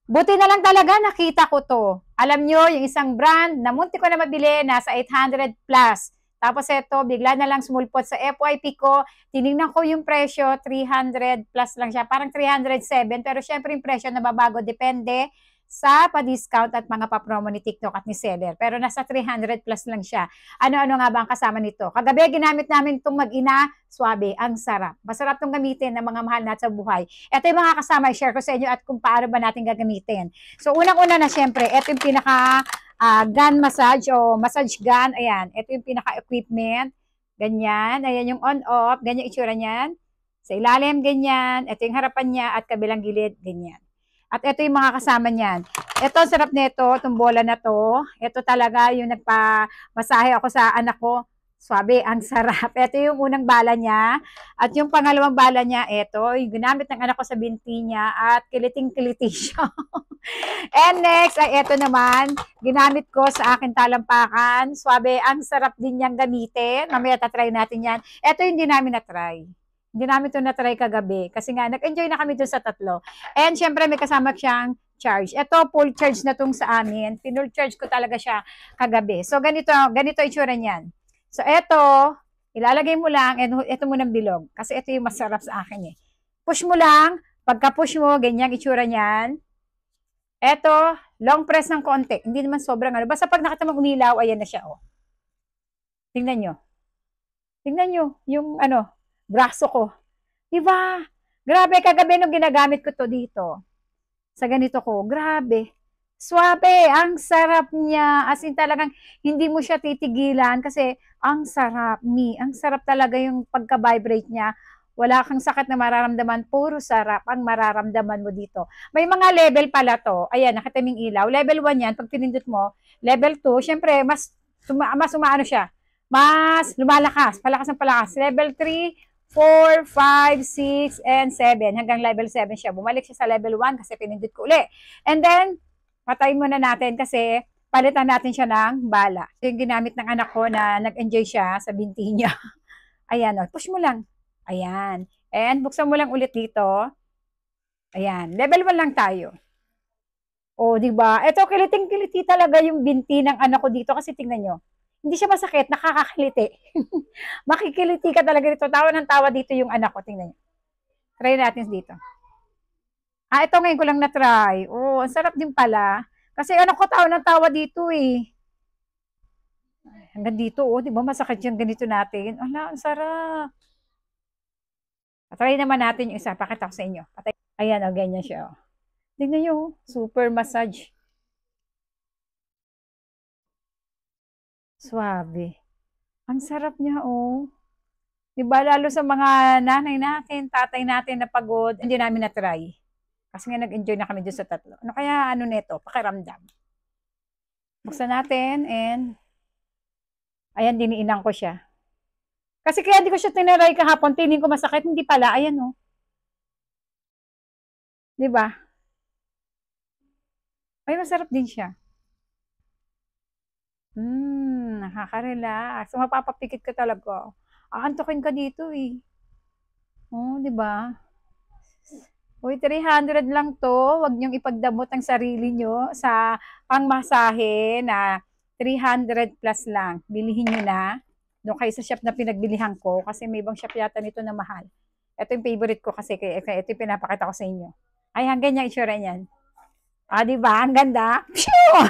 Buti na lang talaga nakita ko to. Alam nyo, yung isang brand na munti ko na mabili, nasa 800 plus. Tapos ito, bigla na lang smulpot sa FYP ko. Tinignan ko yung presyo, 300 plus lang siya. Parang 307. Pero syempre yung presyo nababago. Depende sa pa-discount at mga pa-promo ni TikTok at ni seller. Pero nasa 300 plus lang siya. Ano-ano nga ba ang kasama nito? Kagabi, ginamit namin itong mag-ina, swabe, ang sarap. Masarap itong gamitin ng mga mahal natin sa buhay. Ito yung mga kasama, i-share ko sa inyo at kung paano ba natin gagamitin. So, unang-una na syempre, ito yung pinaka gun massage o massage gun. Ayan, ito yung pinaka-equipment. Ganyan. Ayan yung on-off. Ganyan itsura niyan. Sa ilalim, ganyan. Ito yung harapan niya at kabilang gilid, ganyan. At ito yung mga kasama niyan. Ito, sarap nito, itong bola na to. Ito talaga yung nagpa-masahe ako sa anak ko. Swabe, ang sarap. Ito yung unang bala niya. At yung pangalawang bala niya, ito, yung ginamit ng anak ko sa binti niya at kiliting-kiliti siya. And next, ay ito naman, ginamit ko sa akin talampakan. Swabe, ang sarap din niyang gamitin. Mamaya tatry natin yan. Ito yung hindi namin na-try. Hindi namin ito na-try kagabi. Kasi nga, nag-enjoy na kami doon sa tatlo. And syempre, may kasama siyang charge. Ito, full charge na itong sa amin. Pinull charge ko talaga siya kagabi. So, ganito itsura niyan. So, ito, ilalagay mo lang, and ito munang bilog. Kasi ito yung masarap sa akin eh. Push mo lang. Pagka-push mo, ganyan itsura niyan. Ito, long press ng konti. Hindi naman sobrang ano. Basta pag nakita mong umilaw, ayan na siya, oh. Tingnan nyo. Tingnan nyo, yung ano, braso ko. Diba? Grabe, kagabi nung ginagamit ko to dito. Sa ganito ko, grabe. Swabe, ang sarap niya. As in talagang hindi mo siya titigilan kasi ang sarap, ang sarap talaga yung pagka-vibrate niya. Wala kang sakit na mararamdaman, puro sarap ang mararamdaman mo dito. May mga level pala to. Ayan, nakataming ilaw. Level 1 yan, pag pinindot mo. Level 2, syempre, mas umaano siya. Mas lumalakas, palakas ng palakas. Level 3, 4, 5, 6, and 7. Hanggang level 7 siya. Bumalik siya sa level 1 kasi pinindot ko uli. And then, patayin muna natin kasi palitan natin siya ng bala. So, yung ginamit ng anak ko na nag-enjoy siya sa binti niya. Ayan, oh, push mo lang. Ayan. And buksan mo lang ulit dito. Ayan. Level 1 lang tayo. O, di ba? Ito, kiliting-kiliti talaga yung binti ng anak ko dito kasi tingnan nyo. Hindi siya masakit, nakakakiliti. Makikiliti ka talaga dito. Tawa ng tawa dito yung anak ko. Tingnan nyo. Try natin dito. Ito ngayon ko lang na-try. Oh, ang sarap din pala. Kasi anak ko tawa ng tawa dito eh. Hanggang dito, oh, di ba masakit yung ganito natin? Ala, ang sarap. Try naman natin yung isa. Pakita ko sa inyo. Ayan, oh, ganyan siya. Oh. Tingnan nyo, oh. Super massage. Suabe. Ang sarap niya, oh. Diba, lalo sa mga nanay natin, tatay natin na pagod, hindi namin na-try. Kasi nga nag-enjoy na kami dyan sa tatlo. Ano kaya, ano neto, pakiramdam. Buksan natin, and, ayan, diniinang ko siya. Kasi kaya di ko siya tinaray kahapon, tining ko masakit, hindi pala, ayan, oh. Diba? Ay, masarap din siya. Nakaka-relax. So, mapapapikit ka talaga. Aantokin ka dito eh. Oh, di ba? Uy, 300 lang to. Huwag niyong ipagdamot ang sarili niyo sa pangmasahe na 300 plus lang. Bilihin niyo na. Doon kayo sa shop na pinagbilihan ko kasi may ibang shop yata nito na mahal. Ito yung favorite ko kasi kaya ito yung pinapakita ko sa inyo. Ay, hanggang yung itsura niyan. Di ba? Ang ganda. Phew!